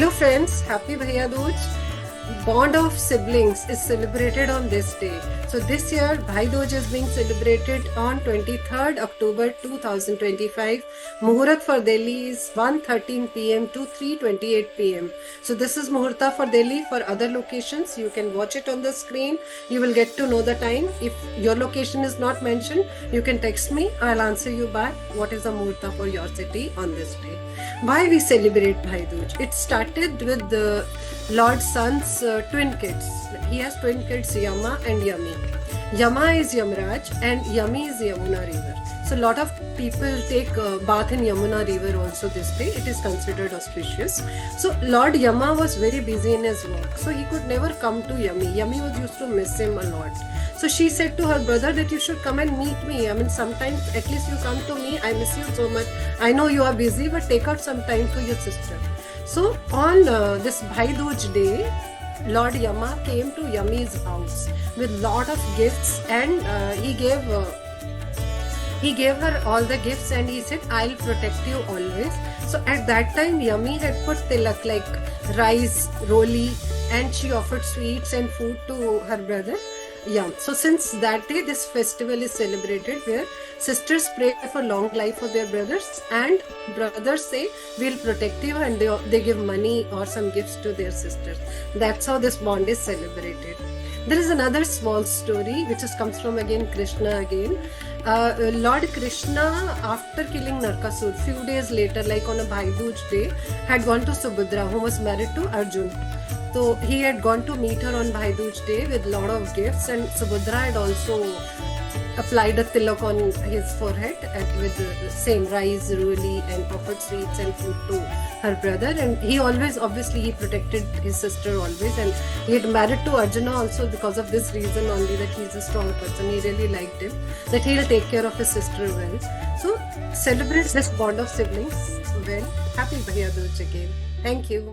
Hello friends, happy Bhaiya Dooj. Bond of siblings is celebrated on this day. So this year Bhai Dooj is being celebrated on 23rd October 2025. Muhurat for Delhi is 1:13 p.m. to 3:28 p.m. So this is Muhurta for Delhi. For other locations, you can watch it on the screen. You will get to know the time. If your location is not mentioned, you can text me. I'll answer you back what is the Muhurta for your city on this day. Why we celebrate Bhai Dooj? It started with the Lord Sun's twin kids. He has twin kids, Yama and Yami. Yama is Yamraj and Yami is Yamuna river. So lot of people take bath in Yamuna river also this day. It is considered auspicious. So Lord Yama was very busy in his work. So he could never come to Yami. Yami was used to miss him a lot. So she said to her brother that you should come and meet me. I mean, sometimes at least you come to me. I miss you so much. I know you are busy, but take out some time for your sister. So on this Bhai Dooj day, Lord Yama came to Yami's house with lot of gifts, and he gave her all the gifts, and he said, "I'll protect you always." So at that time, Yami had put tilak like rice, roli, and she offered sweets and food to her brother. Yeah. So since that day, this festival is celebrated where sisters pray for long life for their brothers, and brothers say, "We'll protect you," and they give money or some gifts to their sisters. That's how this bond is celebrated. There is another small story which comes from again Krishna again. Lord Krishna, after killing Narkasur, few days later, like on a Bhai Dooj day, had gone to Subhadra, who was married to Arjun. So he had gone to meet her on Bhai Dooj day with lot of gifts, and Subhadra had also applied a tilak on his forehead with the same rice, roli, and offered sweets and food to her brother. And he always, obviously, he protected his sister always, and he had married to Arjuna also because of this reason only, that he's a strong person. He really liked him, that he'll take care of his sister well. So celebrate this bond of siblings well. Happy Bhaiya Dooj again. Thank you.